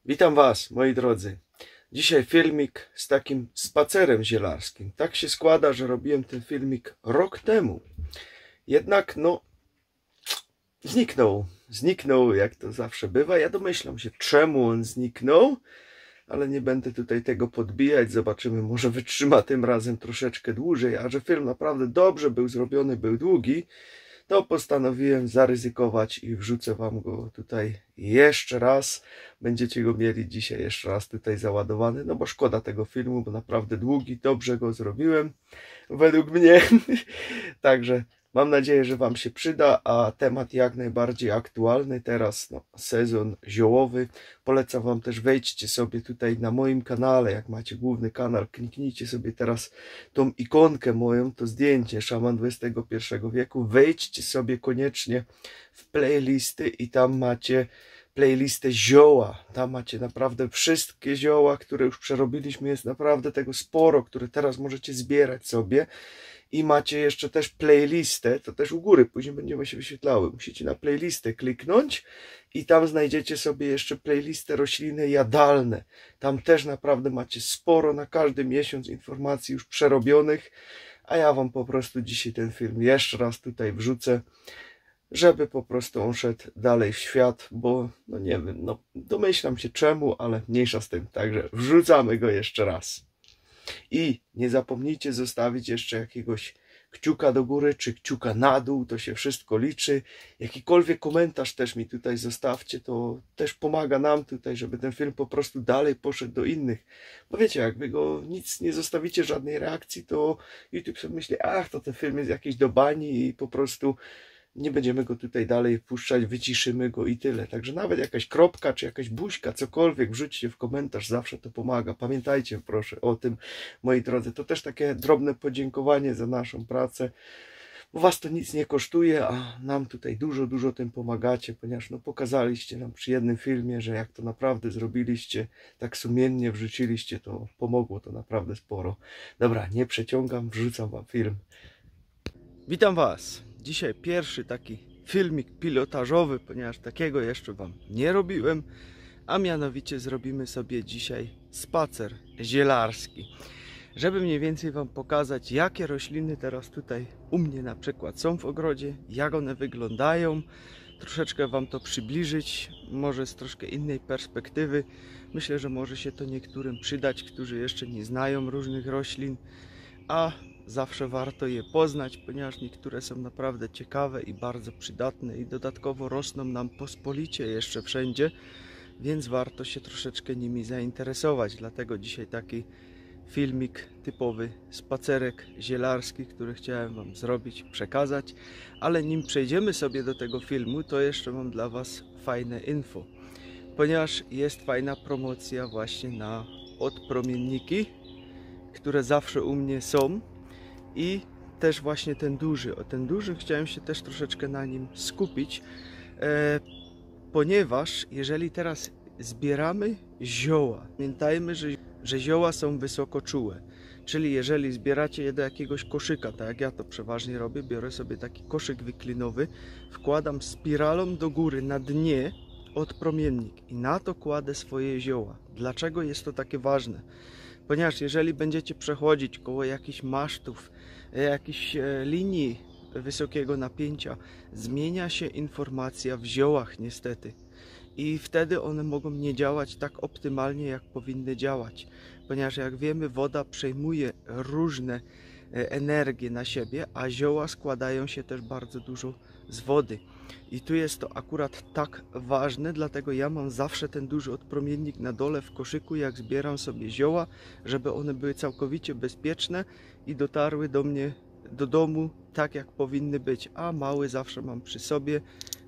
Witam Was, moi drodzy. Dzisiaj filmik z takim spacerem zielarskim. Tak się składa, że robiłem ten filmik rok temu. Jednak, zniknął, jak to zawsze bywa. Ja domyślam się, czemu on zniknął, ale nie będę tutaj tego podbijać. Zobaczymy, może wytrzyma tym razem troszeczkę dłużej. A że film naprawdę dobrze był zrobiony, był długi, to postanowiłem zaryzykować i wrzucę Wam go tutaj jeszcze raz. Będziecie go mieli dzisiaj jeszcze raz tutaj załadowany, no bo szkoda tego filmu, bo naprawdę długi, dobrze go zrobiłem, według mnie. Także mam nadzieję, że Wam się przyda, a temat jak najbardziej aktualny teraz, sezon ziołowy. Polecam Wam też, wejdźcie sobie tutaj na moim kanale, jak macie główny kanał, kliknijcie sobie teraz tą ikonkę moją, to zdjęcie Szaman XXI wieku, wejdźcie sobie koniecznie w playlisty i tam macie playlistę zioła. Tam macie naprawdę wszystkie zioła, które już przerobiliśmy, jest naprawdę tego sporo, które teraz możecie zbierać sobie. I macie jeszcze też playlistę, to też u góry później będziemy się wyświetlały. Musicie na playlistę kliknąć i tam znajdziecie sobie jeszcze playlistę rośliny jadalne. Tam też naprawdę macie sporo na każdy miesiąc informacji już przerobionych, a ja Wam po prostu dzisiaj ten film jeszcze raz tutaj wrzucę, żeby po prostu on szedł dalej w świat, bo nie wiem, domyślam się czemu, ale mniejsza z tym. Także wrzucamy go jeszcze raz. I nie zapomnijcie zostawić jeszcze jakiegoś kciuka do góry, czy kciuka na dół, to się wszystko liczy. Jakikolwiek komentarz też mi tutaj zostawcie, to też pomaga nam tutaj, żeby ten film po prostu dalej poszedł do innych. Bo wiecie, jak wy go nic nie zostawicie, żadnej reakcji, to YouTube sobie myśli, ach, to ten film jest jakiś do bani i po prostu nie będziemy go tutaj dalej wpuszczać, wyciszymy go i tyle. Także nawet jakaś kropka, czy jakaś buźka, cokolwiek wrzućcie w komentarz, zawsze to pomaga. Pamiętajcie proszę o tym, moi drodzy. To też takie drobne podziękowanie za naszą pracę, bo Was to nic nie kosztuje, a nam tutaj dużo tym pomagacie, ponieważ pokazaliście nam przy jednym filmie, że jak to naprawdę zrobiliście, tak sumiennie wrzuciliście, to pomogło to naprawdę sporo. Dobra, nie przeciągam, wrzucam Wam film. Witam Was. Dzisiaj pierwszy taki filmik pilotażowy, ponieważ takiego jeszcze Wam nie robiłem, a mianowicie zrobimy sobie dzisiaj spacer zielarski, żeby mniej więcej Wam pokazać, jakie rośliny teraz tutaj u mnie na przykład są w ogrodzie, jak one wyglądają, troszeczkę Wam to przybliżyć, może z troszkę innej perspektywy. Myślę, że może się to niektórym przydać, którzy jeszcze nie znają różnych roślin, a zawsze warto je poznać, ponieważ niektóre są naprawdę ciekawe i bardzo przydatne i dodatkowo rosną nam pospolicie jeszcze wszędzie, więc warto się troszeczkę nimi zainteresować. Dlatego dzisiaj taki filmik typowy, spacerek zielarski, który chciałem Wam zrobić, przekazać. Ale nim przejdziemy sobie do tego filmu, to jeszcze mam dla Was fajne info, ponieważ jest fajna promocja właśnie na odpromienniki, które zawsze u mnie są. I też właśnie ten duży, o ten duży chciałem się też troszeczkę na nim skupić, ponieważ jeżeli teraz zbieramy zioła, pamiętajmy, że zioła są wysokoczułe, czyli jeżeli zbieracie je do jakiegoś koszyka, tak jak ja to przeważnie robię, biorę sobie taki koszyk wyklinowy, wkładam spiralą do góry na dnie odpromiennik i na to kładę swoje zioła. Dlaczego jest to takie ważne? Ponieważ jeżeli będziecie przechodzić koło jakichś masztów, jakichś linii wysokiego napięcia, zmienia się informacja w ziołach niestety. I wtedy one mogą nie działać tak optymalnie, jak powinny działać. Ponieważ jak wiemy, woda przejmuje różne energie na siebie, a zioła składają się też bardzo dużo z wody. I tu jest to akurat tak ważne, dlatego ja mam zawsze ten duży odpromiennik na dole w koszyku, jak zbieram sobie zioła, żeby one były całkowicie bezpieczne i dotarły do mnie, do domu, tak jak powinny być. A mały zawsze mam przy sobie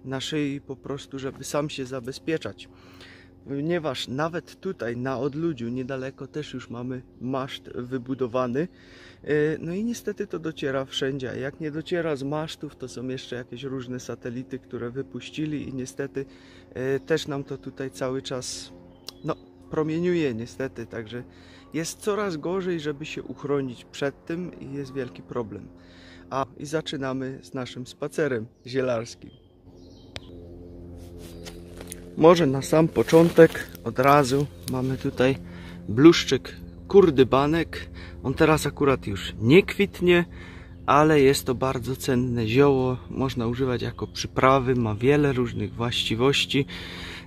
na szyi po prostu, żeby sam się zabezpieczać. Ponieważ nawet tutaj na odludziu niedaleko też już mamy maszt wybudowany. No i niestety to dociera wszędzie. A jak nie dociera z masztów, to są jeszcze jakieś różne satelity, które wypuścili i niestety też nam to tutaj cały czas promieniuje niestety. Także jest coraz gorzej, żeby się uchronić przed tym i jest wielki problem. I zaczynamy z naszym spacerem zielarskim. Może na sam początek od razu mamy tutaj bluszczyk kurdybanek. On teraz akurat już nie kwitnie, ale jest to bardzo cenne zioło. Można używać jako przyprawy, ma wiele różnych właściwości.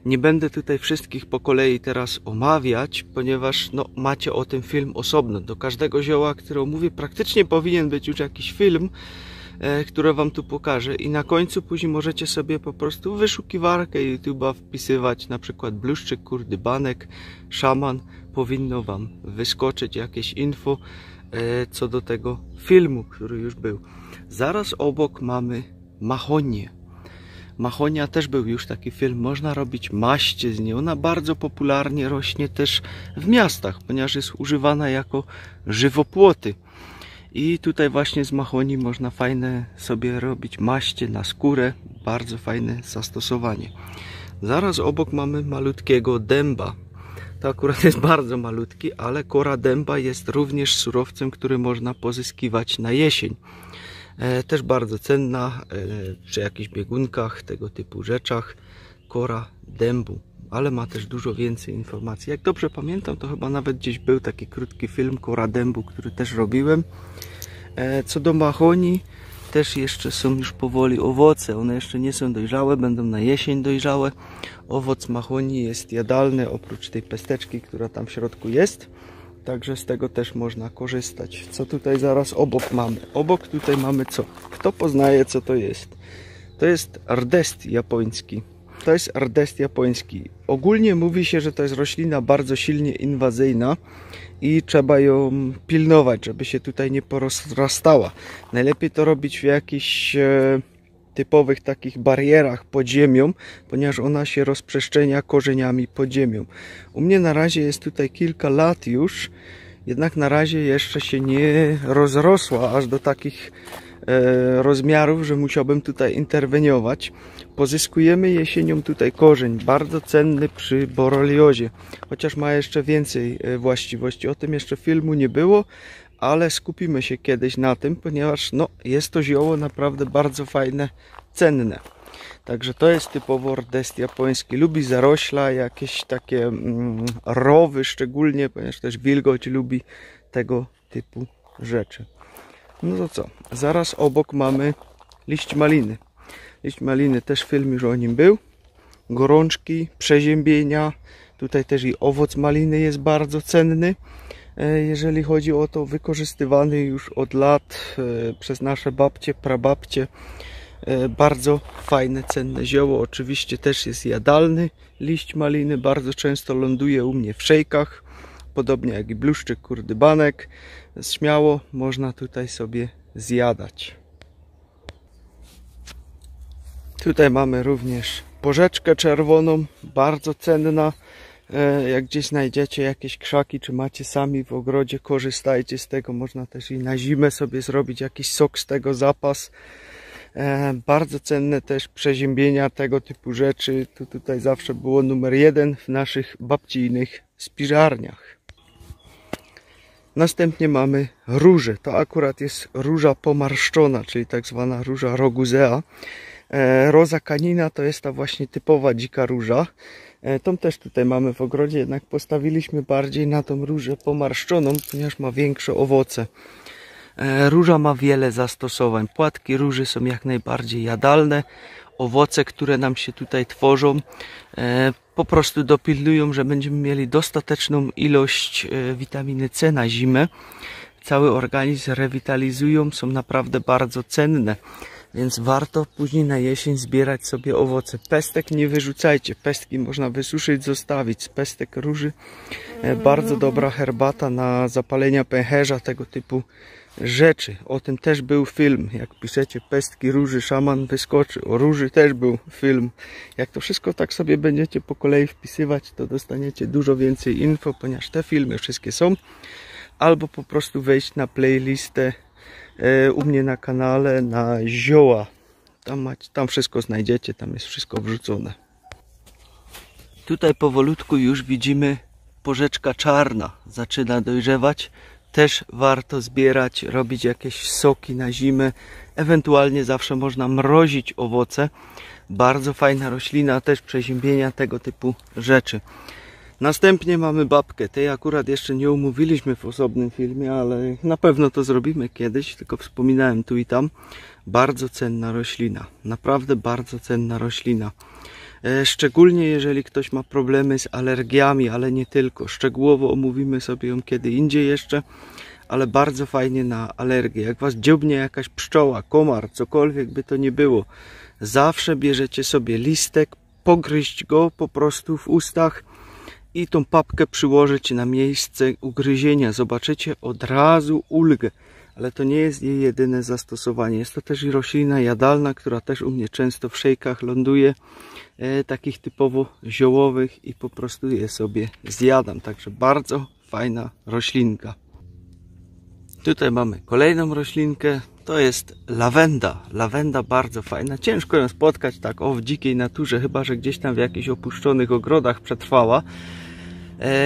Nie będę tutaj wszystkich po kolei teraz omawiać, ponieważ no, macie o tym film osobno. Do każdego zioła, które omówię, praktycznie powinien być już jakiś film, które wam tu pokażę, i na końcu później możecie sobie po prostu w wyszukiwarkę YouTube'a wpisywać na przykład bluszczyk kurdybanek, szaman. Powinno wam wyskoczyć jakieś info co do tego filmu, który już był. Zaraz obok mamy mahonię. Mahonia też był już taki film, można robić maście z niej. Ona bardzo popularnie rośnie też w miastach, ponieważ jest używana jako żywopłoty. I tutaj właśnie z mahonii można fajne sobie robić maście na skórę. Bardzo fajne zastosowanie. Zaraz obok mamy malutkiego dęba. To akurat jest bardzo malutki, ale kora dęba jest również surowcem, który można pozyskiwać na jesień. Też bardzo cenna przy jakichś biegunkach, tego typu rzeczach. Kora dębu, ale ma też dużo więcej informacji. Jak dobrze pamiętam, to chyba nawet gdzieś był taki krótki film Kora dębu, który też robiłem. Co do mahonii, też jeszcze są już powoli owoce. One jeszcze nie są dojrzałe, będą na jesień dojrzałe. Owoc mahonii jest jadalny, oprócz tej pesteczki, która tam w środku jest. Także z tego też można korzystać. Co tutaj zaraz obok mamy? Obok tutaj mamy co? Kto poznaje, co to jest? To jest rdest japoński. To jest rdest japoński. Ogólnie mówi się, że to jest roślina bardzo silnie inwazyjna i trzeba ją pilnować, żeby się tutaj nie porozrastała. Najlepiej to robić w jakichś typowych takich barierach pod ziemią, ponieważ ona się rozprzestrzenia korzeniami pod ziemią. U mnie na razie jest tutaj kilka lat już, jednak na razie jeszcze się nie rozrosła aż do takich rozmiarów, że musiałbym tutaj interweniować. Pozyskujemy jesienią tutaj korzeń, bardzo cenny przy boreliozie, chociaż ma jeszcze więcej właściwości. O tym jeszcze filmu nie było, ale skupimy się kiedyś na tym, ponieważ no, jest to zioło naprawdę bardzo fajne, cenne. Także to jest typowo rdest japoński. Lubi zarośla, jakieś takie rowy szczególnie, ponieważ też wilgoć lubi tego typu rzeczy. No to co? Zaraz obok mamy liść maliny. Liść maliny, też film już o nim był. Gorączki, przeziębienia. Tutaj też i owoc maliny jest bardzo cenny. Jeżeli chodzi o to, wykorzystywany już od lat przez nasze babcie, prababcie. Bardzo fajne, cenne zioło. Oczywiście też jest jadalny. Liść maliny bardzo często ląduje u mnie w szejkach. Podobnie jak i bluszczyk kurdybanek. Śmiało można tutaj sobie zjadać. Tutaj mamy również porzeczkę czerwoną, bardzo cenna. Jak gdzieś znajdziecie jakieś krzaki, czy macie sami w ogrodzie, korzystajcie z tego. Można też i na zimę sobie zrobić jakiś sok z tego, zapas. Bardzo cenne też przeziębienia, tego typu rzeczy. To tutaj zawsze było numer 1 w naszych babcijnych spiżarniach. Następnie mamy różę. To akurat jest róża pomarszczona, czyli tak zwana róża roguzea. Rosa canina to jest ta właśnie typowa dzika róża. Tą też tutaj mamy w ogrodzie, jednak postawiliśmy bardziej na tą różę pomarszczoną, ponieważ ma większe owoce. Róża ma wiele zastosowań. Płatki róży są jak najbardziej jadalne. Owoce, które nam się tutaj tworzą, po prostu dopilnują, że będziemy mieli dostateczną ilość witaminy C na zimę. Cały organizm rewitalizują, są naprawdę bardzo cenne. Więc warto później na jesień zbierać sobie owoce. Pestek nie wyrzucajcie. Pestki można wysuszyć, zostawić. Z pestek róży bardzo dobra herbata na zapalenia pęcherza, tego typu rzeczy. O tym też był film. Jak piszecie pestki róży, szaman wyskoczy. O róży też był film. Jak to wszystko tak sobie będziecie po kolei wpisywać, to dostaniecie dużo więcej info, ponieważ te filmy wszystkie są. Albo po prostu wejść na playlistę u mnie na kanale na zioła. Tam wszystko znajdziecie, tam jest wszystko wrzucone. Tutaj powolutku już widzimy porzeczka czarna. Zaczyna dojrzewać. też warto zbierać, robić jakieś soki na zimę. Ewentualnie zawsze można mrozić owoce. Bardzo fajna roślina, też przeziębienia, tego typu rzeczy. Następnie mamy babkę. Tej akurat jeszcze nie omówiliśmy w osobnym filmie, ale na pewno to zrobimy kiedyś, tylko wspominałem tu i tam. Bardzo cenna roślina. Naprawdę bardzo cenna roślina. Szczególnie jeżeli ktoś ma problemy z alergiami, ale nie tylko. Szczegółowo omówimy sobie ją kiedy indziej jeszcze, ale bardzo fajnie na alergię. Jak was dziobnie jakaś pszczoła, komar, cokolwiek by to nie było, zawsze bierzecie sobie listek, pogryźć go po prostu w ustach i tą papkę przyłożyć na miejsce ugryzienia. Zobaczycie od razu ulgę. Ale to nie jest jej jedyne zastosowanie. Jest to też i roślina jadalna, która też u mnie często w szejkach ląduje. Takich typowo ziołowych i po prostu je sobie zjadam. Także bardzo fajna roślinka. Tutaj mamy kolejną roślinkę. To jest lawenda. Lawenda bardzo fajna. Ciężko ją spotkać tak w dzikiej naturze, chyba że gdzieś tam w jakichś opuszczonych ogrodach przetrwała.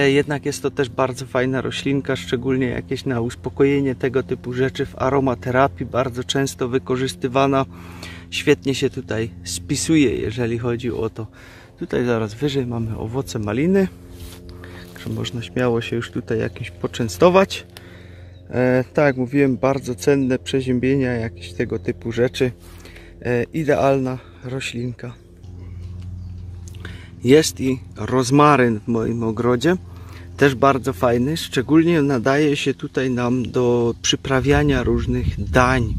Jednak jest to też bardzo fajna roślinka, szczególnie jakieś na uspokojenie tego typu rzeczy w aromaterapii, bardzo często wykorzystywana. Świetnie się tutaj spisuje, jeżeli chodzi o to. Tutaj zaraz wyżej mamy owoce maliny, także można śmiało się już tutaj jakieś poczęstować. Tak jak mówiłem, bardzo cenne przeziębienia, jakieś tego typu rzeczy. Idealna roślinka. Jest i rozmaryn w moim ogrodzie, też bardzo fajny, szczególnie nadaje się tutaj nam do przyprawiania różnych dań.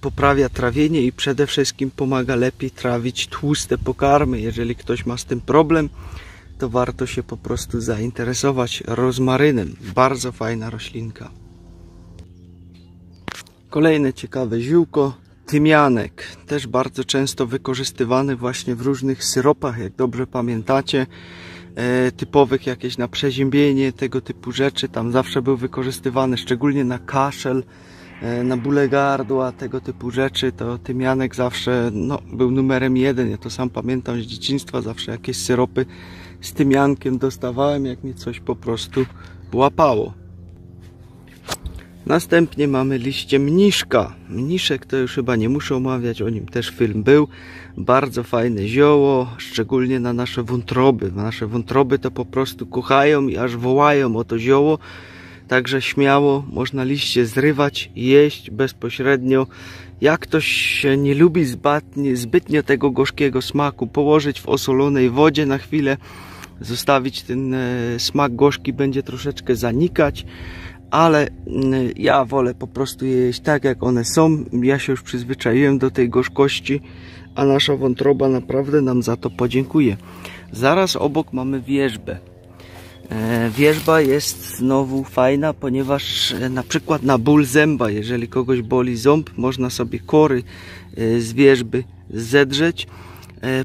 Poprawia trawienie i przede wszystkim pomaga lepiej trawić tłuste pokarmy. Jeżeli ktoś ma z tym problem, to warto się po prostu zainteresować rozmarynem. Bardzo fajna roślinka. Kolejne ciekawe ziółko. Tymianek, też bardzo często wykorzystywany właśnie w różnych syropach, jak dobrze pamiętacie, typowych jakieś na przeziębienie, tego typu rzeczy. Tam zawsze był wykorzystywany, szczególnie na kaszel, na bóle gardła, tego typu rzeczy. To tymianek zawsze był numerem 1. Ja to sam pamiętam z dzieciństwa, zawsze jakieś syropy z tymiankiem dostawałem, jak mnie coś po prostu łapało. Następnie mamy liście mniszka. Mniszek to już chyba nie muszę omawiać, o nim też film był. Bardzo fajne zioło, szczególnie na nasze wątroby. Nasze wątroby to po prostu kochają i aż wołają o to zioło. Także śmiało można liście zrywać, jeść bezpośrednio. Jak ktoś się nie lubi zbytnio tego gorzkiego smaku, położyć w osolonej wodzie na chwilę, zostawić ten smak gorzki, będzie troszeczkę zanikać. Ale ja wolę po prostu je jeść tak, jak one są. Ja się już przyzwyczaiłem do tej gorzkości, a nasza wątroba naprawdę nam za to podziękuje. Zaraz obok mamy wierzbę. Wierzba jest znowu fajna, ponieważ na przykład na ból zęba, jeżeli kogoś boli ząb, można sobie kory z wierzby zedrzeć,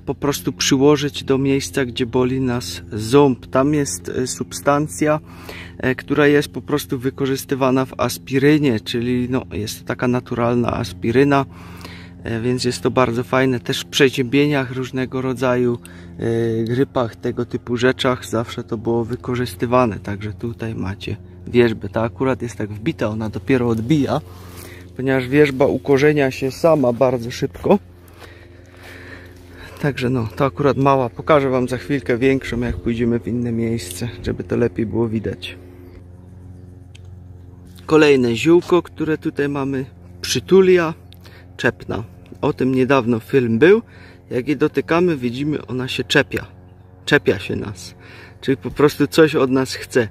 po prostu przyłożyć do miejsca, gdzie boli nas ząb. Tam jest substancja, która jest po prostu wykorzystywana w aspirynie, czyli jest to taka naturalna aspiryna, więc jest to bardzo fajne. Też w przeziębieniach różnego rodzaju, grypach, tego typu rzeczach zawsze to było wykorzystywane. Także tutaj macie wierzbę. Ta akurat jest tak wbita, ona dopiero odbija, ponieważ wierzba ukorzenia się sama bardzo szybko. Także to akurat mała. Pokażę wam za chwilkę większą, jak pójdziemy w inne miejsce, żeby to lepiej było widać. Kolejne ziółko, które tutaj mamy, przytulia czepna. O tym niedawno film był. Jak je dotykamy, widzimy, ona się czepia. Czepia się nas. Czyli po prostu coś od nas chce.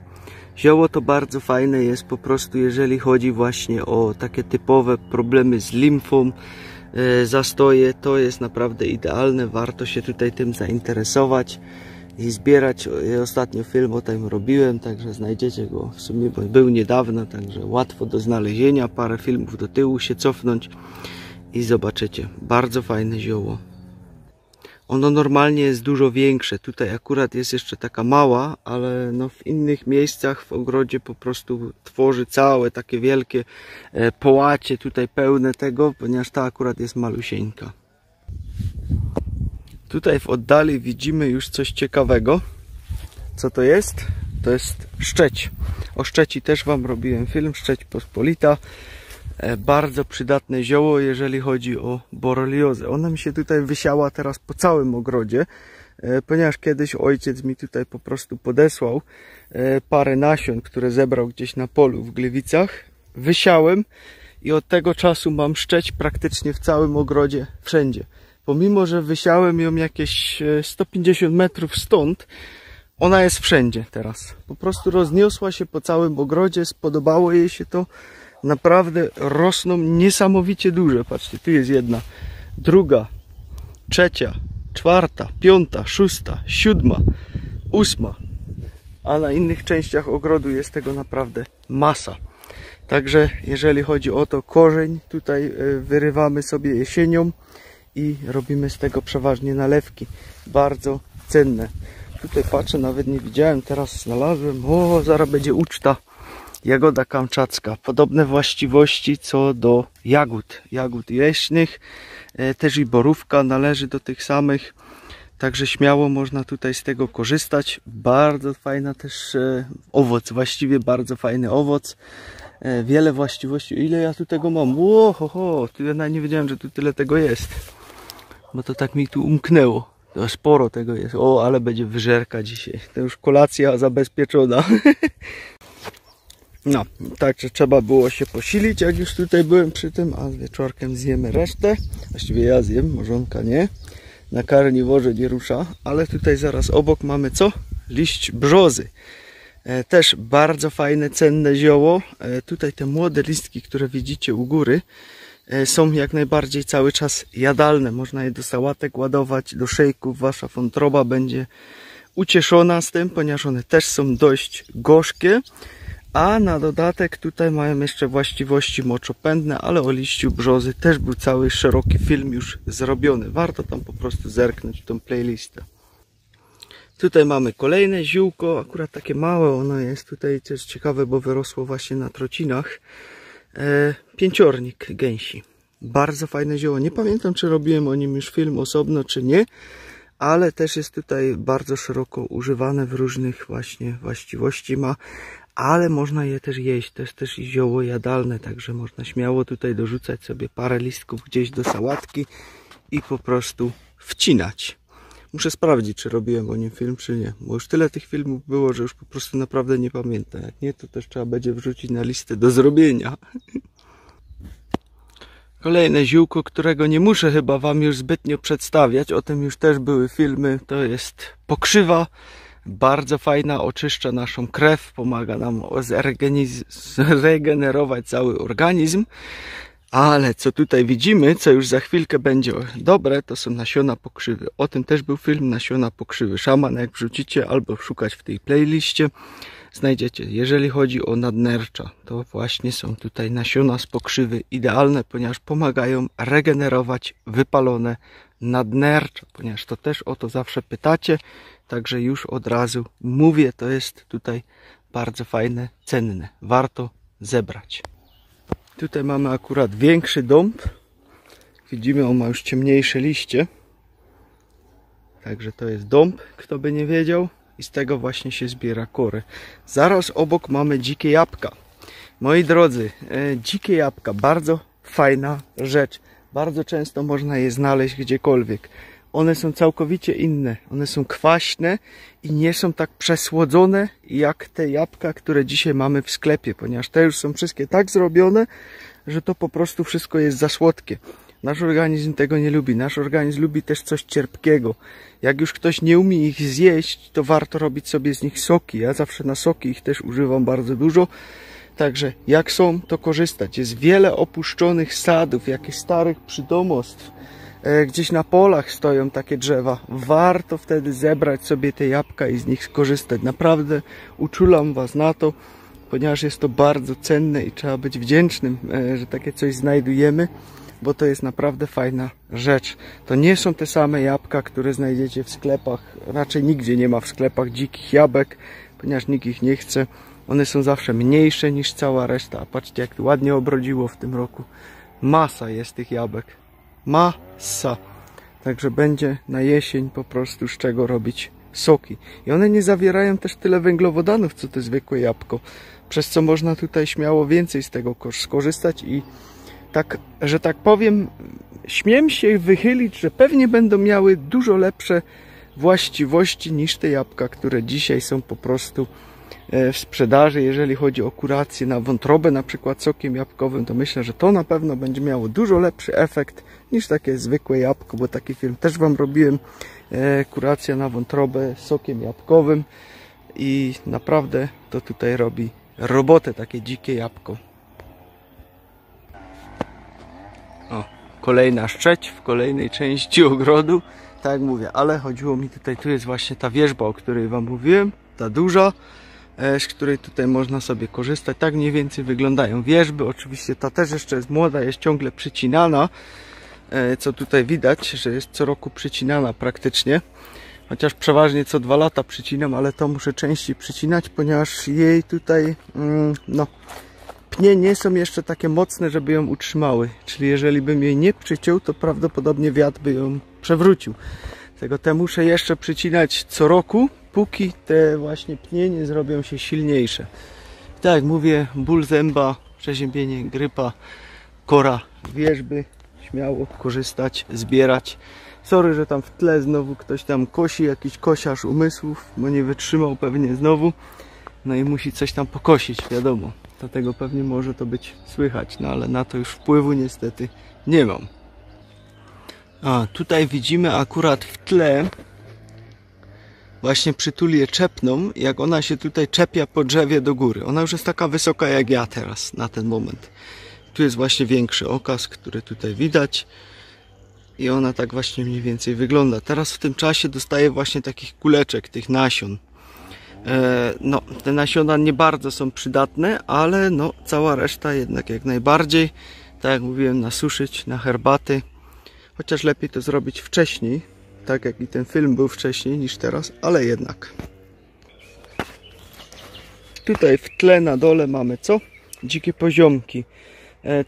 Zioło to bardzo fajne jest po prostu, jeżeli chodzi właśnie o takie typowe problemy z limfą, zastoje, to jest naprawdę idealne. Warto się tutaj tym zainteresować i zbierać. Ostatnio film o tym robiłem, także znajdziecie go w sumie, bo był niedawno, także łatwo do znalezienia. Parę filmów do tyłu się cofnąć i zobaczycie. Bardzo fajne zioło. Ono normalnie jest dużo większe. Tutaj akurat jest jeszcze taka mała, ale w innych miejscach w ogrodzie po prostu tworzy całe takie wielkie połacie tutaj pełne tego, ponieważ ta akurat jest malusieńka. Tutaj w oddali widzimy już coś ciekawego. Co to jest? to jest szczeć. O szczeci też wam robiłem film, szczeć pospolita. Bardzo przydatne zioło, jeżeli chodzi o boreliozę. Ona mi się tutaj wysiała teraz po całym ogrodzie, ponieważ kiedyś ojciec mi tutaj po prostu podesłał parę nasion, które zebrał gdzieś na polu w Gliwicach. Wysiałem i od tego czasu mam szczeć praktycznie w całym ogrodzie, wszędzie. Pomimo, że wysiałem ją jakieś 150 metrów stąd, ona jest wszędzie teraz. Po prostu rozniosła się po całym ogrodzie, spodobało jej się to. Naprawdę rosną niesamowicie duże. Patrzcie, tu jest jedna, druga, trzecia, czwarta, piąta, szósta, siódma, ósma. A na innych częściach ogrodu jest tego naprawdę masa. Także jeżeli chodzi o to, korzeń tutaj wyrywamy sobie jesienią i robimy z tego przeważnie nalewki. Bardzo cenne. Tutaj patrzę, nawet nie widziałem, teraz znalazłem. O, zaraz będzie uczta. Jagoda kamczacka. Podobne właściwości co do jagód leśnych. Też i borówka należy do tych samych. Także śmiało można tutaj z tego korzystać. Bardzo fajna też owoc, właściwie bardzo fajny owoc. Wiele właściwości. Ile ja tu tego mam? Łohoho, ja nawet nie wiedziałem, że tu tyle tego jest. Bo to tak mi tu umknęło. To sporo tego jest. O, ale będzie wyżerka dzisiaj. To już kolacja zabezpieczona. No, także trzeba było się posilić, jak już tutaj byłem przy tym, a wieczorkiem zjemy resztę. Właściwie ja zjem, morzonka nie. Na karniworze nie rusza, ale tutaj zaraz obok mamy co? Liść brzozy. Też bardzo fajne, cenne zioło. Tutaj te młode listki, które widzicie u góry, są jak najbardziej cały czas jadalne. Można je do sałatek ładować, do szejków. Wasza wątroba będzie ucieszona z tym, ponieważ one też są dość gorzkie. A na dodatek tutaj mają jeszcze właściwości moczopędne, ale o liściu brzozy też był cały szeroki film już zrobiony. Warto tam po prostu zerknąć w tą playlistę. Tutaj mamy kolejne ziółko, akurat takie małe ono jest. Tutaj też ciekawe, bo wyrosło właśnie na trocinach. Pięciornik gęsi. Bardzo fajne zioło. Nie pamiętam, czy robiłem o nim już film osobno, czy nie. Ale też jest tutaj bardzo szeroko używane w różnych właśnie właściwości ma. Ale można je też jeść, to jest też i zioło jadalne, także można śmiało tutaj dorzucać sobie parę listków gdzieś do sałatki i po prostu wcinać. Muszę sprawdzić, czy robiłem o nim film, czy nie, bo już tyle tych filmów było, że już po prostu naprawdę nie pamiętam. Jak nie, to też trzeba będzie wrzucić na listę do zrobienia. Kolejne ziółko, którego nie muszę chyba wam już zbytnio przedstawiać, o tym już też były filmy, to jest pokrzywa. Bardzo fajna, oczyszcza naszą krew, pomaga nam zregenerować cały organizm. Ale co tutaj widzimy, co już za chwilkę będzie dobre, to są nasiona pokrzywy. O tym też był film, nasiona pokrzywy szaman. Jak wrzucicie albo szukać w tej playliście, znajdziecie. Jeżeli chodzi o nadnercza, to właśnie są tutaj nasiona z pokrzywy idealne, ponieważ pomagają regenerować wypalone nadnercza, ponieważ to też o to zawsze pytacie. Także już od razu mówię, to jest tutaj bardzo fajne, cenne. Warto zebrać. Tutaj mamy akurat większy dąb. Widzimy, on ma już ciemniejsze liście. Także to jest dąb, kto by nie wiedział. I z tego właśnie się zbiera kory. Zaraz obok mamy dzikie jabłka. Moi drodzy, dzikie jabłka, bardzo fajna rzecz. Bardzo często można je znaleźć gdziekolwiek. One są całkowicie inne. One są kwaśne i nie są tak przesłodzone jak te jabłka, które dzisiaj mamy w sklepie, ponieważ te już są wszystkie tak zrobione, że to po prostu wszystko jest za słodkie. Nasz organizm tego nie lubi. Nasz organizm lubi też coś cierpkiego. Jak już ktoś nie umie ich zjeść, to warto robić sobie z nich soki. Ja zawsze na soki ich też używam bardzo dużo. Także jak są, to korzystać. Jest wiele opuszczonych sadów, jakichś starych przydomostw. Gdzieś na polach stoją takie drzewa. Warto wtedy zebrać sobie te jabłka i z nich skorzystać. Naprawdę uczulam was na to, ponieważ jest to bardzo cenne i trzeba być wdzięcznym, że takie coś znajdujemy, bo to jest naprawdę fajna rzecz. To nie są te same jabłka, które znajdziecie w sklepach. Raczej nigdzie nie ma w sklepach dzikich jabłek, ponieważ nikt ich nie chce. One są zawsze mniejsze niż cała reszta. A patrzcie, jak to ładnie obrodziło w tym roku. Masa jest tych jabłek. Masa. Także będzie na jesień po prostu z czego robić soki. I one nie zawierają też tyle węglowodanów, co to zwykłe jabłko. Przez co można tutaj śmiało więcej z tego skorzystać i tak, że tak powiem, śmiem się wychylić, że pewnie będą miały dużo lepsze właściwości niż te jabłka, które dzisiaj są po prostu w sprzedaży. Jeżeli chodzi o kurację na wątrobę, na przykład sokiem jabłkowym, to myślę, że to na pewno będzie miało dużo lepszy efekt niż takie zwykłe jabłko, bo taki film też Wam robiłem, kuracja na wątrobę sokiem jabłkowym i naprawdę to tutaj robi robotę, takie dzikie jabłko. O, kolejna szczeć w kolejnej części ogrodu. Tak jak mówię, ale chodziło mi tutaj, tu jest właśnie ta wierzba, o której Wam mówiłem, ta duża, z której tutaj można sobie korzystać. Tak mniej więcej wyglądają wierzby. Oczywiście ta też jeszcze jest młoda, jest ciągle przycinana, co tutaj widać, że jest co roku przycinana praktycznie. Chociaż przeważnie co 2 lata przycinam, ale to muszę częściej przycinać, ponieważ jej tutaj, no, pnie nie są jeszcze takie mocne, żeby ją utrzymały. Czyli jeżeli bym jej nie przyciął, to prawdopodobnie wiatr by ją przewrócił. Dlatego te muszę jeszcze przycinać co roku, póki te właśnie pnie nie zrobią się silniejsze. Tak jak mówię, ból zęba, przeziębienie, grypa, kora, wierzby, śmiało korzystać, zbierać. Sorry, że tam w tle znowu ktoś tam kosi, jakiś kosiarz umysłów, bo nie wytrzymał pewnie znowu. No i musi coś tam pokosić, wiadomo. Dlatego pewnie może to być słychać, no ale na to już wpływu niestety nie mam. A tutaj widzimy akurat w tle właśnie przytulię czepną, jak ona się tutaj czepia po drzewie do góry. Ona już jest taka wysoka jak ja teraz na ten moment. Tu jest właśnie większy okaz, który tutaj widać. I ona tak właśnie mniej więcej wygląda. Teraz w tym czasie dostaję właśnie takich kuleczek, tych nasion. No, te nasiona nie bardzo są przydatne, ale no, cała reszta jednak jak najbardziej. Tak jak mówiłem, nasuszyć na herbaty. Chociaż lepiej to zrobić wcześniej, tak jak i ten film był wcześniej niż teraz, ale jednak. Tutaj w tle na dole mamy co? Dzikie poziomki.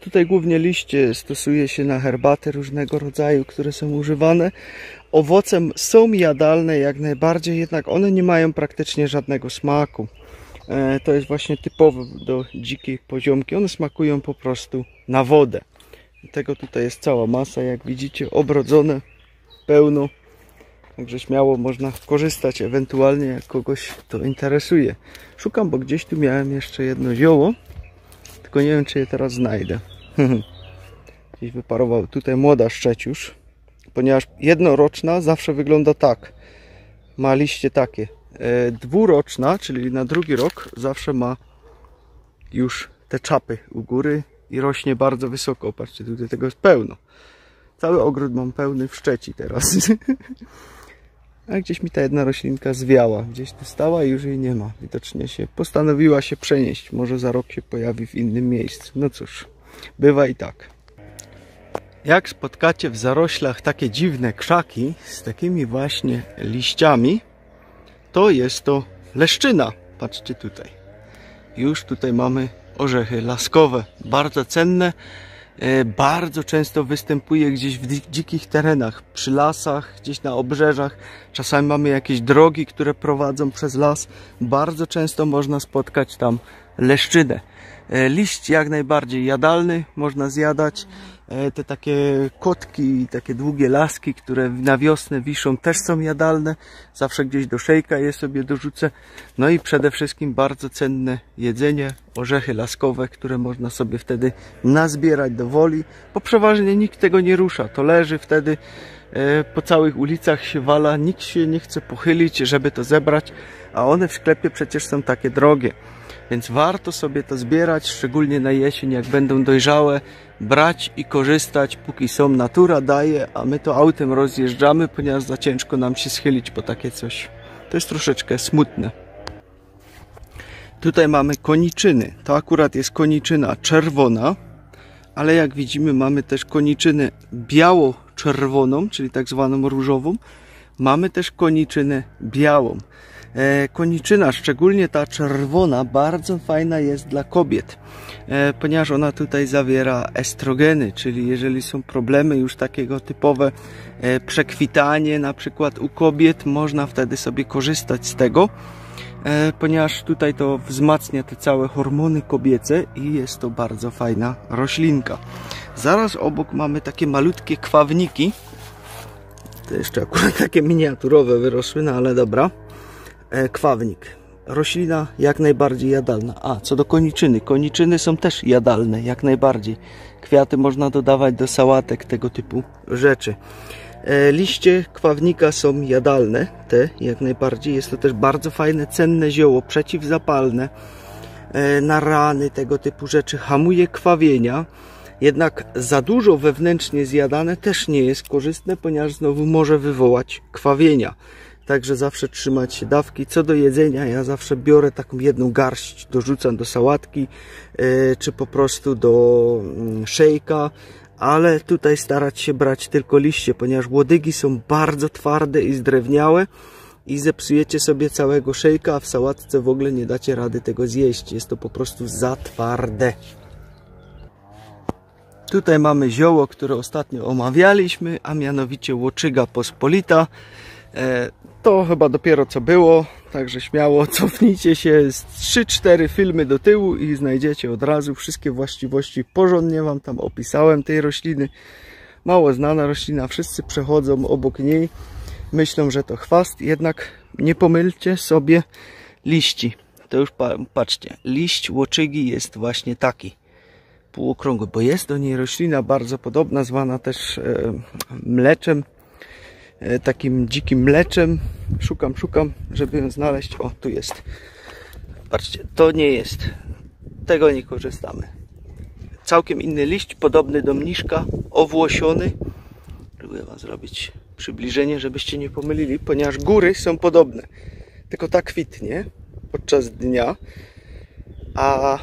Tutaj głównie liście stosuje się na herbaty różnego rodzaju, które są używane. Owocem są jadalne jak najbardziej, jednak one nie mają praktycznie żadnego smaku. To jest właśnie typowe do dzikiej poziomki. One smakują po prostu na wodę. Tego tutaj jest cała masa, jak widzicie, obrodzone pełno. Także śmiało można korzystać, ewentualnie jak kogoś to interesuje. Szukam, bo gdzieś tu miałem jeszcze jedno zioło. Tylko nie wiem, czy je teraz znajdę. Gdzieś wyparował. Tutaj młoda szczeć już. Ponieważ jednoroczna zawsze wygląda tak. Ma liście takie. Dwuroczna, czyli na drugi rok, zawsze ma już te czapy u góry i rośnie bardzo wysoko. Patrzcie, tutaj tego jest pełno. Cały ogród mam pełny w szczeci teraz. A gdzieś mi ta jedna roślinka zwiała. Gdzieś tu stała i już jej nie ma. Widocznie postanowiła się przenieść. Może za rok się pojawi w innym miejscu. No cóż, bywa i tak. Jak spotkacie w zaroślach takie dziwne krzaki z takimi właśnie liściami, to jest to leszczyna. Patrzcie tutaj. Już tutaj mamy orzechy laskowe. Bardzo cenne. Bardzo często występuje gdzieś w dzikich terenach, przy lasach, gdzieś na obrzeżach. Czasami mamy jakieś drogi, które prowadzą przez las. Bardzo często można spotkać tam leszczynę. Liść jak najbardziej jadalny, można zjadać. Te takie kotki, takie długie laski, które na wiosnę wiszą, też są jadalne. Zawsze gdzieś do szejka je sobie dorzucę. No i przede wszystkim bardzo cenne jedzenie, orzechy laskowe, które można sobie wtedy nazbierać do woli, bo przeważnie nikt tego nie rusza. To leży wtedy po całych ulicach się wala, nikt się nie chce pochylić, żeby to zebrać, a one w sklepie przecież są takie drogie. Więc warto sobie to zbierać, szczególnie na jesień, jak będą dojrzałe, brać i korzystać, póki są. Natura daje, a my to autem rozjeżdżamy, ponieważ za ciężko nam się schylić po takie coś. To jest troszeczkę smutne. Tutaj mamy koniczyny. To akurat jest koniczyna czerwona, ale jak widzimy mamy też koniczynę biało-czerwoną, czyli tak zwaną różową. Mamy też koniczynę białą. Koniczyna, szczególnie ta czerwona, bardzo fajna jest dla kobiet, ponieważ ona tutaj zawiera estrogeny, czyli jeżeli są problemy już takiego typowe przekwitanie na przykład u kobiet, można wtedy sobie korzystać z tego, ponieważ tutaj to wzmacnia te całe hormony kobiece i jest to bardzo fajna roślinka. Zaraz obok mamy takie malutkie kwawniki. To jeszcze akurat takie miniaturowe wyrosły, no ale dobra. Kwawnik. Roślina jak najbardziej jadalna. A, co do koniczyny. Koniczyny są też jadalne, jak najbardziej. Kwiaty można dodawać do sałatek, tego typu rzeczy. Liście kwawnika są jadalne, te jak najbardziej. Jest to też bardzo fajne, cenne zioło, przeciwzapalne, na rany, tego typu rzeczy. Hamuje krwawienia. Jednak za dużo wewnętrznie zjadane też nie jest korzystne, ponieważ znowu może wywołać krwawienia. Także zawsze trzymać się dawki. Co do jedzenia, ja zawsze biorę taką jedną garść, dorzucam do sałatki, czy po prostu do szejka, ale tutaj starać się brać tylko liście, ponieważ łodygi są bardzo twarde i zdrewniałe i zepsujecie sobie całego szejka, a w sałatce w ogóle nie dacie rady tego zjeść. Jest to po prostu za twarde. Tutaj mamy zioło, które ostatnio omawialiśmy, a mianowicie łoczyga pospolita. To chyba dopiero co było, także śmiało cofnijcie się z 3-4 filmy do tyłu i znajdziecie od razu wszystkie właściwości. Porządnie wam tam opisałem tej rośliny. Mało znana roślina, wszyscy przechodzą obok niej, myślą, że to chwast, jednak nie pomylcie sobie liści. To już patrzcie, liść łoczygi jest właśnie taki półokrągły, bo jest do niej roślina bardzo podobna, zwana też mleczem, takim dzikim mleczem. Szukam, żeby ją znaleźć. O, tu jest. Patrzcie, to nie jest. Tego nie korzystamy. Całkiem inny liść, podobny do mniszka, owłosiony. Próbuję wam zrobić przybliżenie, żebyście nie pomylili, ponieważ góry są podobne. Tylko ta kwitnie podczas dnia, a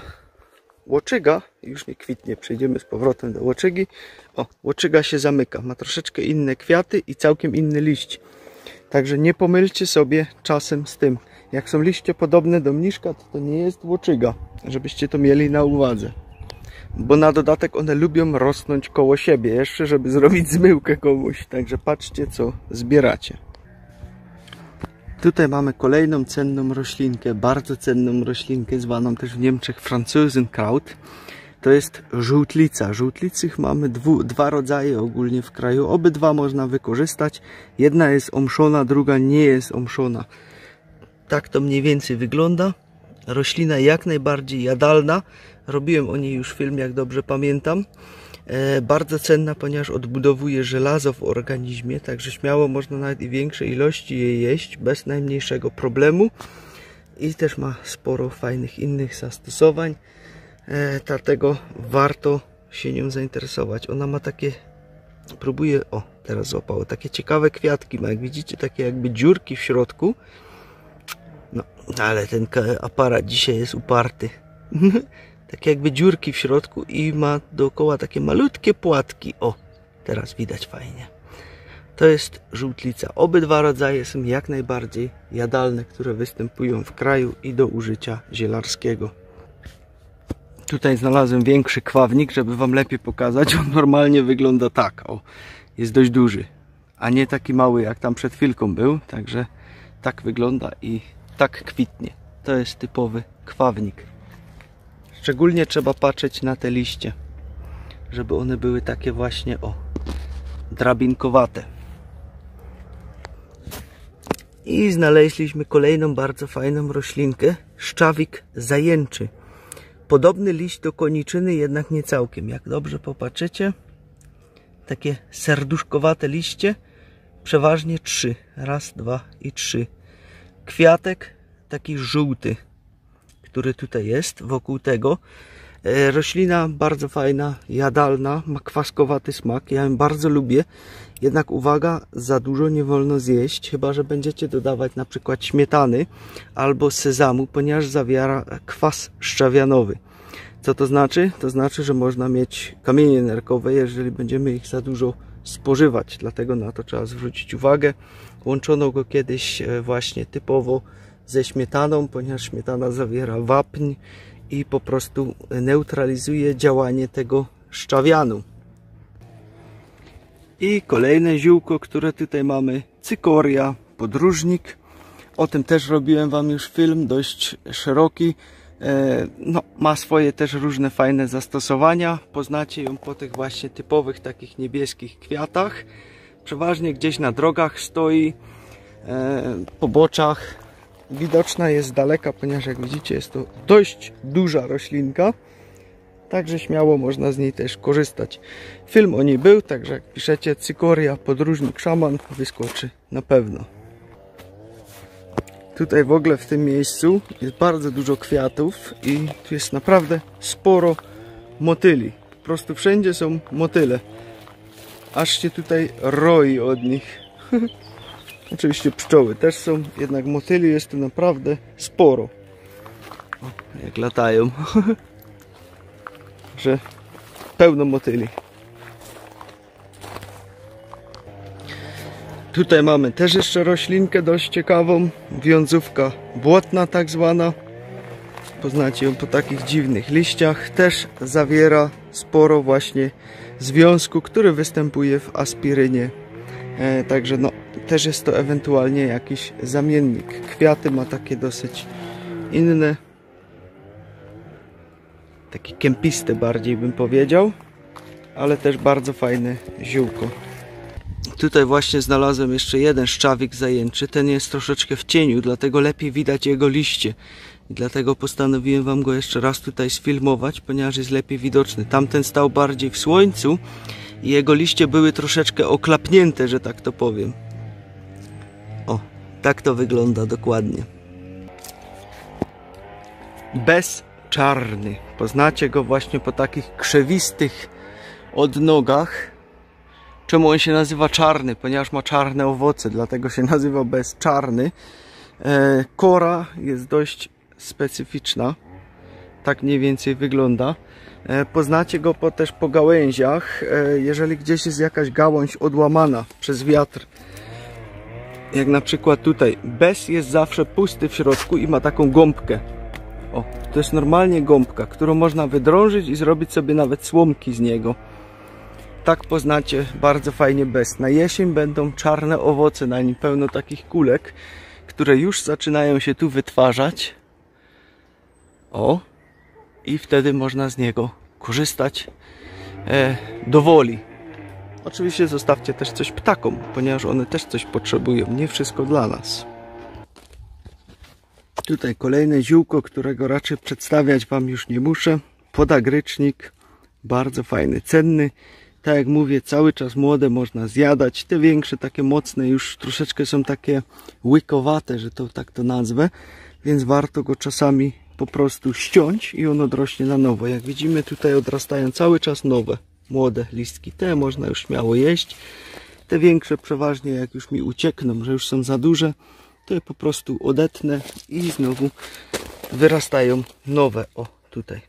łoczyga już nie kwitnie. Przejdziemy z powrotem do łoczygi. O, łoczyga się zamyka. Ma troszeczkę inne kwiaty i całkiem inny liść. Także nie pomylcie sobie czasem z tym. Jak są liście podobne do mniszka, to nie jest łoczyga. Żebyście to mieli na uwadze. Bo na dodatek one lubią rosnąć koło siebie. Jeszcze, żeby zrobić zmyłkę komuś. Także patrzcie, co zbieracie. Tutaj mamy kolejną cenną roślinkę, bardzo cenną roślinkę, zwaną też w Niemczech Franzosenkraut. To jest żółtlica. Żółtlicy mamy dwa rodzaje ogólnie w kraju. Obydwa można wykorzystać. Jedna jest omszona, druga nie jest omszona. Tak to mniej więcej wygląda. Roślina jak najbardziej jadalna. Robiłem o niej już film, jak dobrze pamiętam. Bardzo cenna, ponieważ odbudowuje żelazo w organizmie, także śmiało można nawet i większe ilości jej jeść bez najmniejszego problemu. I też ma sporo fajnych innych zastosowań, dlatego warto się nią zainteresować. Ona ma takie, próbuję, o teraz złapało, takie ciekawe kwiatki ma, jak widzicie, takie jakby dziurki w środku. No, ale ten aparat dzisiaj jest uparty. Takie jakby dziurki w środku i ma dookoła takie malutkie płatki. O, teraz widać fajnie. To jest żółtlica. Obydwa rodzaje są jak najbardziej jadalne, które występują w kraju i do użycia zielarskiego. Tutaj znalazłem większy kwawnik, żeby wam lepiej pokazać. On normalnie wygląda tak. O, jest dość duży, a nie taki mały jak tam przed chwilką był. Także tak wygląda i tak kwitnie. To jest typowy kwawnik. Szczególnie trzeba patrzeć na te liście, żeby one były takie właśnie, o, drabinkowate. I znaleźliśmy kolejną bardzo fajną roślinkę, szczawik zajęczy. Podobny liść do koniczyny, jednak nie całkiem. Jak dobrze popatrzycie, takie serduszkowate liście, przeważnie 3. Raz, 2 i 3. Kwiatek taki żółty, który tutaj jest wokół tego. Roślina bardzo fajna, jadalna, ma kwaskowaty smak. Ja ją bardzo lubię. Jednak uwaga, za dużo nie wolno zjeść, chyba że będziecie dodawać na przykład śmietany albo sezamu, ponieważ zawiera kwas szczawianowy. Co to znaczy? To znaczy, że można mieć kamienie nerkowe, jeżeli będziemy ich za dużo spożywać. Dlatego na to trzeba zwrócić uwagę. Łączono go kiedyś właśnie typowo ze śmietaną, ponieważ śmietana zawiera wapń i po prostu neutralizuje działanie tego szczawianu. I kolejne ziółko, które tutaj mamy, cykoria, podróżnik. O tym też robiłem wam już film, dość szeroki. No, ma swoje też różne fajne zastosowania. Poznacie ją po tych właśnie typowych takich niebieskich kwiatach. Przeważnie gdzieś na drogach stoi, po boczach. Widoczna jest z daleka, ponieważ jak widzicie jest to dość duża roślinka. Także śmiało można z niej też korzystać. Film o niej był, także jak piszecie cykoria, podróżnik, szaman, wyskoczy na pewno. Tutaj w ogóle w tym miejscu jest bardzo dużo kwiatów i tu jest naprawdę sporo motyli. Po prostu wszędzie są motyle. Aż się tutaj roi od nich. Oczywiście pszczoły też są, jednak motyli jest tu naprawdę sporo. O, jak latają. Że pełno motyli. Tutaj mamy też jeszcze roślinkę dość ciekawą, wiązówka błotna tak zwana. Poznacie ją po takich dziwnych liściach. Też zawiera sporo właśnie związku, który występuje w aspirynie. Także no, też jest to ewentualnie jakiś zamiennik. Kwiaty ma takie dosyć inne. Takie kępiste bardziej bym powiedział. Ale też bardzo fajne ziółko. Tutaj właśnie znalazłem jeszcze jeden szczawik zajęczy. Ten jest troszeczkę w cieniu, dlatego lepiej widać jego liście. I dlatego postanowiłem wam go jeszcze raz tutaj sfilmować, ponieważ jest lepiej widoczny. Tamten stał bardziej w słońcu i jego liście były troszeczkę oklapnięte, że tak to powiem. O, tak to wygląda dokładnie. Bezczarny. Poznacie go właśnie po takich krzewistych odnogach. Czemu on się nazywa czarny? Ponieważ ma czarne owoce, dlatego się nazywa bezczarny. Kora jest dość specyficzna. Tak mniej więcej wygląda. Poznacie go też po gałęziach. Jeżeli gdzieś jest jakaś gałąź odłamana przez wiatr, jak na przykład tutaj, bez jest zawsze pusty w środku i ma taką gąbkę. O, to jest normalnie gąbka, którą można wydrążyć i zrobić sobie nawet słomki z niego. Tak poznacie bardzo fajnie bez. Na jesień będą czarne owoce, na nim pełno takich kulek, które już zaczynają się tu wytwarzać. O, i wtedy można z niego korzystać do woli. Oczywiście zostawcie też coś ptakom, ponieważ one też coś potrzebują, nie wszystko dla nas. Tutaj kolejne ziółko, którego raczej przedstawiać wam już nie muszę. Podagrycznik, bardzo fajny, cenny. Tak jak mówię, cały czas młode można zjadać. Te większe, takie mocne już troszeczkę są takie łykowate, że to tak to nazwę. Więc warto go czasami po prostu ściąć i on odrośnie na nowo. Jak widzimy, tutaj odrastają cały czas nowe, młode listki. Te można już śmiało jeść. Te większe przeważnie jak już mi uciekną, że już są za duże, to je po prostu odetnę i znowu wyrastają nowe. O, tutaj.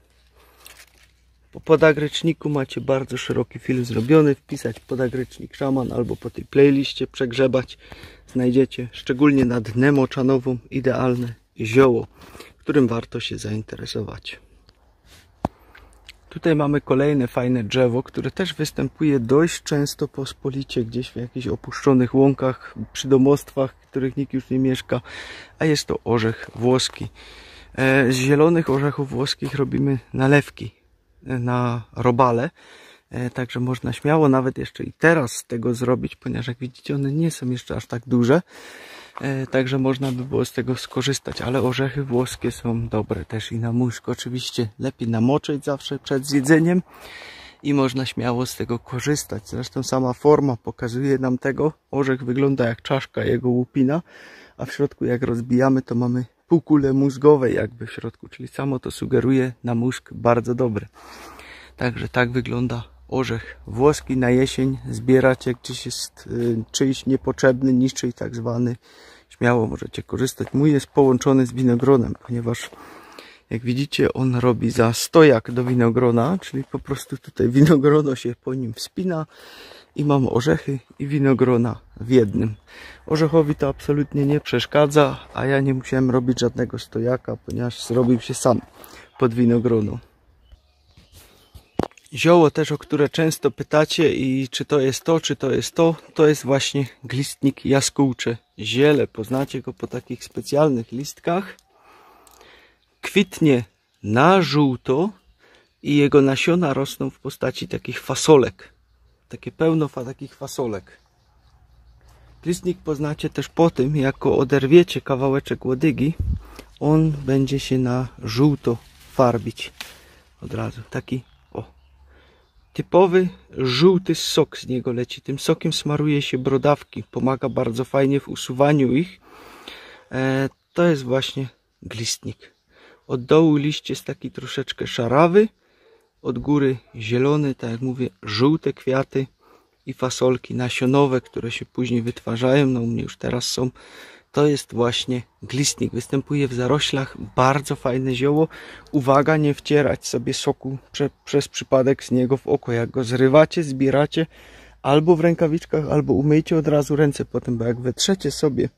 Po podagryczniku macie bardzo szeroki film zrobiony. Wpisać podagrycznik szaman albo po tej playliście przegrzebać. Znajdziecie szczególnie na dnę moczanową idealne zioło, którym warto się zainteresować. Tutaj mamy kolejne fajne drzewo, które też występuje dość często pospolicie gdzieś w jakichś opuszczonych łąkach, przy domostwach, w których nikt już nie mieszka, a jest to orzech włoski. Z zielonych orzechów włoskich robimy nalewki na robale, także można śmiało nawet jeszcze i teraz z tego zrobić, ponieważ jak widzicie one nie są jeszcze aż tak duże, także można by było z tego skorzystać, ale orzechy włoskie są dobre też i na muszk. Oczywiście lepiej namoczyć zawsze przed zjedzeniem i można śmiało z tego korzystać. Zresztą sama forma pokazuje nam tego. Orzech wygląda jak czaszka jego łupina, a w środku jak rozbijamy, to mamy półkule mózgowej jakby w środku, czyli samo to sugeruje na mózg bardzo dobry. Także tak wygląda orzech włoski. Na jesień zbierać, jak gdzieś jest czyjś niepotrzebny, niczyj tak zwany, śmiało możecie korzystać. Mój jest połączony z winogronem, ponieważ jak widzicie on robi za stojak do winogrona, czyli po prostu tutaj winogrono się po nim wspina i mam orzechy i winogrona w jednym. Orzechowi to absolutnie nie przeszkadza, a ja nie musiałem robić żadnego stojaka, ponieważ zrobił się sam pod winogrono. Zioło też, o które często pytacie i czy to jest to, czy to jest to, to jest właśnie glistnik jaskółcze ziele. Poznacie go po takich specjalnych listkach. Kwitnie na żółto i jego nasiona rosną w postaci takich fasolek. Takie pełno takich fasolek. Glistnik poznacie też po tym, jak go oderwiecie kawałeczek łodygi, on będzie się na żółto farbić od razu. Taki typowy żółty sok z niego leci. Tym sokiem smaruje się brodawki. Pomaga bardzo fajnie w usuwaniu ich. To jest właśnie glistnik. Od dołu liść jest taki troszeczkę szarawy. Od góry zielony, tak jak mówię, żółte kwiaty i fasolki nasionowe, które się później wytwarzają. No u mnie już teraz są. To jest właśnie glistnik. Występuje w zaroślach. Bardzo fajne zioło. Uwaga, nie wcierać sobie soku przez przypadek z niego w oko. Jak go zrywacie, zbieracie albo w rękawiczkach, albo umyjcie od razu ręce potem, bo jak wetrzecie sobie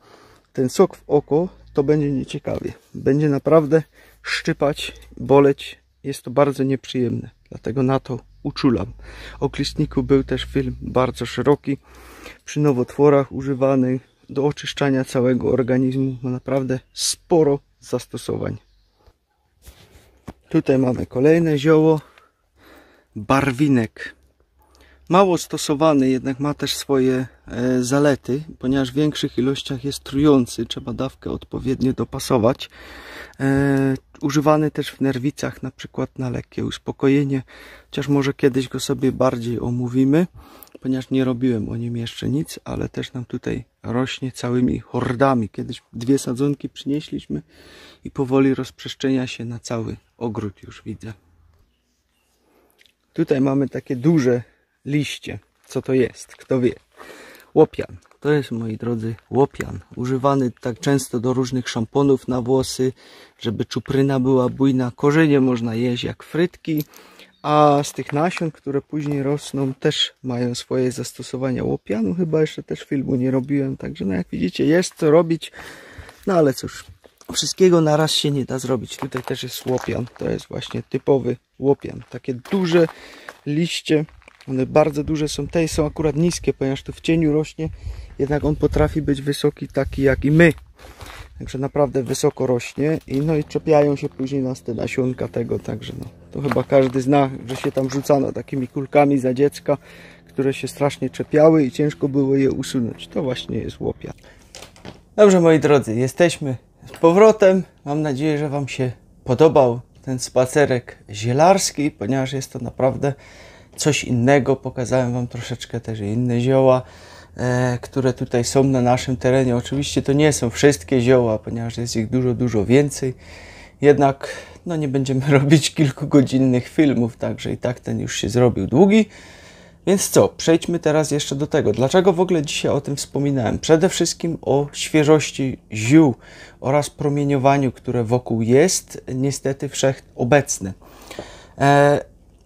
ten sok w oko, to będzie nieciekawie. Będzie naprawdę szczypać, boleć. Jest to bardzo nieprzyjemne. Dlatego na to uczulam. O glistniku był też film bardzo szeroki. Przy nowotworach używany do oczyszczania całego organizmu. Ma naprawdę sporo zastosowań. Tutaj mamy kolejne zioło. Barwinek. Mało stosowany, jednak ma też swoje zalety, ponieważ w większych ilościach jest trujący. Trzeba dawkę odpowiednio dopasować. Używany też w nerwicach, na przykład na lekkie uspokojenie. Chociaż może kiedyś go sobie bardziej omówimy, ponieważ nie robiłem o nim jeszcze nic, ale też nam tutaj rośnie całymi hordami. Kiedyś 2 sadzonki przynieśliśmy i powoli rozprzestrzenia się na cały ogród, już widzę. Tutaj mamy takie duże liście. Co to jest? Kto wie? Łopian. To jest, moi drodzy, łopian. Używany tak często do różnych szamponów na włosy, żeby czupryna była bujna. Korzenie można jeść jak frytki, a z tych nasion, które później rosną, też mają swoje zastosowania. Łopianu chyba jeszcze też filmu nie robiłem, także no jak widzicie, jest co robić. No ale cóż, wszystkiego na raz się nie da zrobić. Tutaj też jest łopian. To jest właśnie typowy łopian. Takie duże liście. One bardzo duże są. Te są akurat niskie, ponieważ tu w cieniu rośnie. Jednak on potrafi być wysoki taki jak i my. Także naprawdę wysoko rośnie. No i czepiają się później nas te nasionka tego. Także no, to chyba każdy zna, że się tam rzucano takimi kulkami za dziecka, które się strasznie czepiały i ciężko było je usunąć. To właśnie jest łopian. Dobrze, moi drodzy, jesteśmy z powrotem. Mam nadzieję, że Wam się podobał ten spacerek zielarski, ponieważ jest to naprawdę coś innego. Pokazałem Wam troszeczkę też inne zioła, które tutaj są na naszym terenie. Oczywiście to nie są wszystkie zioła, ponieważ jest ich dużo więcej. Jednak no, nie będziemy robić kilkugodzinnych filmów, także i tak ten już się zrobił długi. Więc co, przejdźmy teraz jeszcze do tego. Dlaczego w ogóle dzisiaj o tym wspominałem? Przede wszystkim o świeżości ziół oraz promieniowaniu, które wokół jest niestety wszechobecne.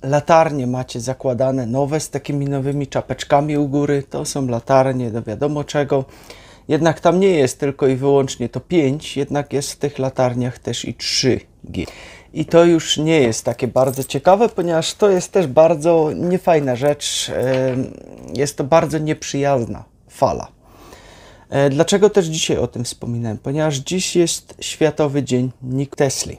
Latarnie macie zakładane nowe z takimi nowymi czapeczkami u góry. To są latarnie do wiadomo czego. Jednak tam nie jest tylko i wyłącznie to 5, jednak jest w tych latarniach też i 3G. I to już nie jest takie bardzo ciekawe, ponieważ to jest też bardzo niefajna rzecz. Jest to bardzo nieprzyjazna fala. Dlaczego też dzisiaj o tym wspominałem? Ponieważ dziś jest Światowy Dzień Nikola Tesli.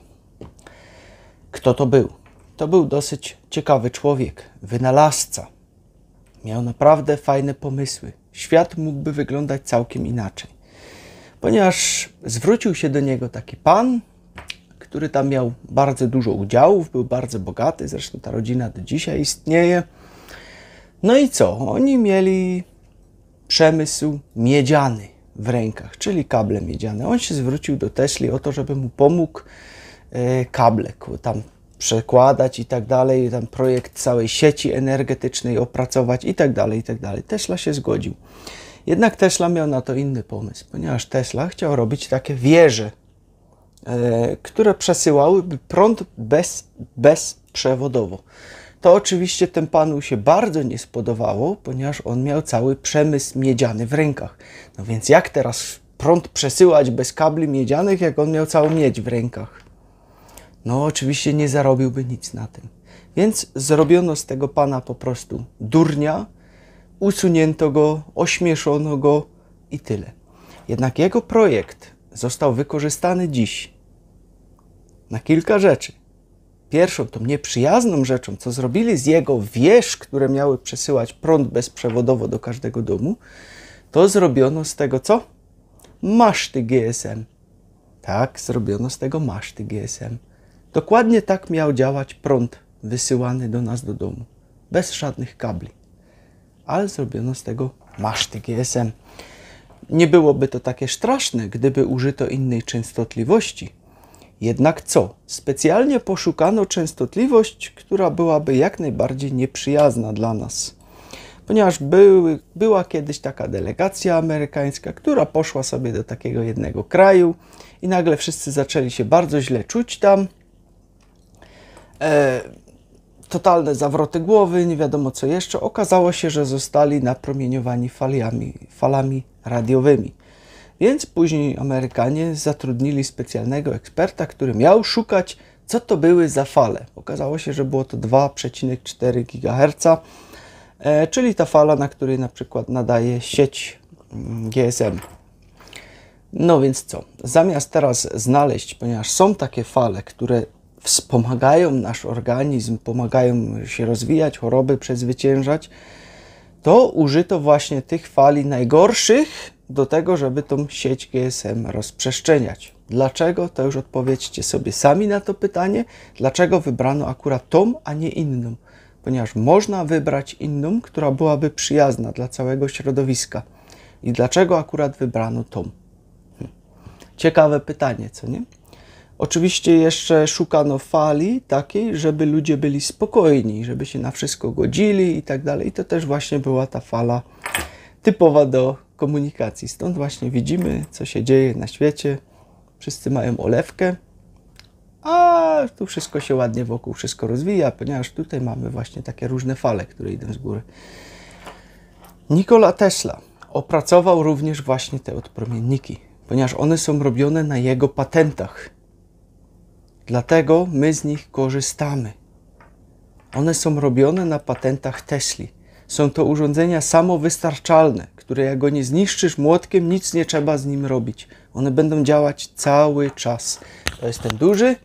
Kto to był? To był dosyć ciekawy człowiek, wynalazca. Miał naprawdę fajne pomysły. Świat mógłby wyglądać całkiem inaczej. Ponieważ zwrócił się do niego taki pan, który tam miał bardzo dużo udziałów, był bardzo bogaty, zresztą ta rodzina do dzisiaj istnieje. No i co? Oni mieli przemysł miedziany w rękach, czyli kable miedziane. On się zwrócił do Tesli o to, żeby mu pomógł kable tam przekładać i tak dalej, tam projekt całej sieci energetycznej opracować i tak dalej, i tak dalej. Tesla się zgodził. Jednak Tesla miał na to inny pomysł, ponieważ Tesla chciał robić takie wieże, które przesyłałyby prąd bezprzewodowo. To oczywiście temu panu się bardzo nie spodobało, ponieważ on miał cały przemysł miedziany w rękach. No więc jak teraz prąd przesyłać bez kabli miedzianych, jak on miał całą miedź w rękach? No oczywiście nie zarobiłby nic na tym. Więc zrobiono z tego pana po prostu durnia, usunięto go, ośmieszono go i tyle. Jednak jego projekt został wykorzystany dziś na kilka rzeczy. Pierwszą, tą nieprzyjazną rzeczą, co zrobili z jego wież, które miały przesyłać prąd bezprzewodowo do każdego domu, to zrobiono z tego co? Maszty GSM. Tak, zrobiono z tego maszty GSM. Dokładnie tak miał działać prąd wysyłany do nas do domu. Bez żadnych kabli. Ale zrobiono z tego maszty GSM. Nie byłoby to takie straszne, gdyby użyto innej częstotliwości. Jednak co? Specjalnie poszukano częstotliwość, która byłaby jak najbardziej nieprzyjazna dla nas. Ponieważ była kiedyś taka delegacja amerykańska, która poszła sobie do takiego jednego kraju i nagle wszyscy zaczęli się bardzo źle czuć tam. Totalne zawroty głowy, nie wiadomo co jeszcze. Okazało się, że zostali napromieniowani falami radiowymi. Więc później Amerykanie zatrudnili specjalnego eksperta, który miał szukać, co to były za fale. Okazało się, że było to 2,4 GHz, czyli ta fala, na której na przykład nadaje sieć GSM. No więc co? Zamiast teraz znaleźć, ponieważ są takie fale, które wspomagają nasz organizm, pomagają się rozwijać, choroby przezwyciężać, to użyto właśnie tych fali najgorszych do tego, żeby tą sieć GSM rozprzestrzeniać. Dlaczego? To już odpowiedzcie sobie sami na to pytanie. Dlaczego wybrano akurat tą, a nie inną? Ponieważ można wybrać inną, która byłaby przyjazna dla całego środowiska. I dlaczego akurat wybrano tą? Ciekawe pytanie, co nie? Oczywiście jeszcze szukano fali takiej, żeby ludzie byli spokojni, żeby się na wszystko godzili i tak dalej. I to też właśnie była ta fala typowa do komunikacji. Stąd właśnie widzimy, co się dzieje na świecie. Wszyscy mają olewkę, a tu wszystko się ładnie wokół wszystko rozwija, ponieważ tutaj mamy właśnie takie różne fale, które idą z góry. Nikola Tesla opracował również właśnie te odpromienniki, ponieważ one są robione na jego patentach. Dlatego my z nich korzystamy. One są robione na patentach Tesli. Są to urządzenia samowystarczalne, które jak go nie zniszczysz młotkiem, nic nie trzeba z nim robić. One będą działać cały czas. To jest ten duży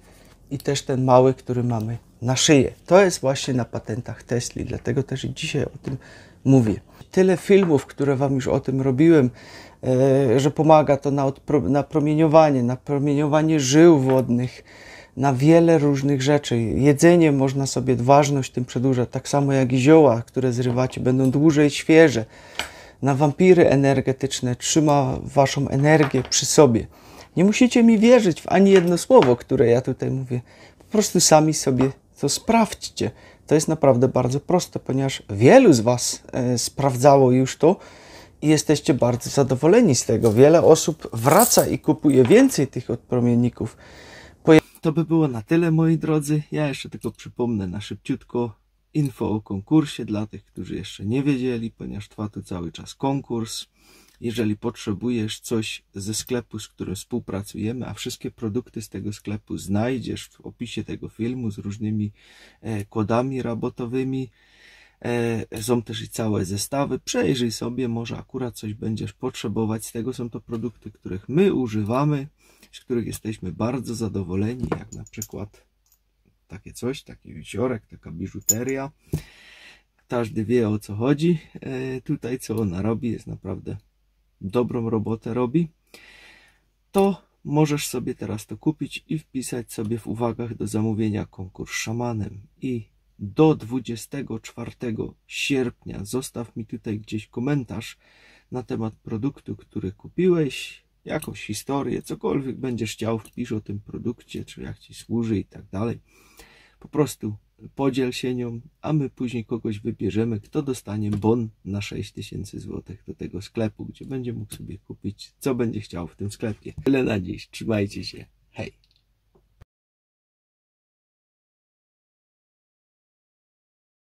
i też ten mały, który mamy na szyję. To jest właśnie na patentach Tesli, dlatego też i dzisiaj o tym mówię. Tyle filmów, które wam już o tym robiłem, że pomaga to na promieniowanie żył wodnych, na wiele różnych rzeczy. Jedzenie można sobie ważność tym przedłużać, tak samo jak i zioła, które zrywacie, będą dłużej świeże. Na wampiry energetyczne, trzyma waszą energię przy sobie. Nie musicie mi wierzyć w ani jedno słowo, które ja tutaj mówię. Po prostu sami sobie to sprawdźcie. To jest naprawdę bardzo proste, ponieważ wielu z was sprawdzało już to i jesteście bardzo zadowoleni z tego. Wiele osób wraca i kupuje więcej tych odpromienników. To by było na tyle, moi drodzy. Ja jeszcze tylko przypomnę na szybciutko info o konkursie dla tych, którzy jeszcze nie wiedzieli, ponieważ trwa tu cały czas konkurs. Jeżeli potrzebujesz coś ze sklepu, z którym współpracujemy, a wszystkie produkty z tego sklepu znajdziesz w opisie tego filmu z różnymi kodami rabatowymi. Są też i całe zestawy. Przejrzyj sobie, może akurat coś będziesz potrzebować. Z tego są to produkty, których my używamy, z których jesteśmy bardzo zadowoleni, jak na przykład takie coś, taki wisiorek, taka biżuteria. Każdy wie, o co chodzi. Tutaj co ona robi, jest naprawdę dobrą robotę robi. To możesz sobie teraz to kupić i wpisać sobie w uwagach do zamówienia konkurs szamanem. I do 24 sierpnia zostaw mi tutaj gdzieś komentarz na temat produktu, który kupiłeś, jakąś historię, cokolwiek będziesz chciał, wpisz o tym produkcie, czy jak ci służy i tak dalej. Po prostu podziel się nią, a my później kogoś wybierzemy, kto dostanie bon na 6000 zł do tego sklepu, gdzie będzie mógł sobie kupić, co będzie chciał w tym sklepie. Tyle na dziś, trzymajcie się.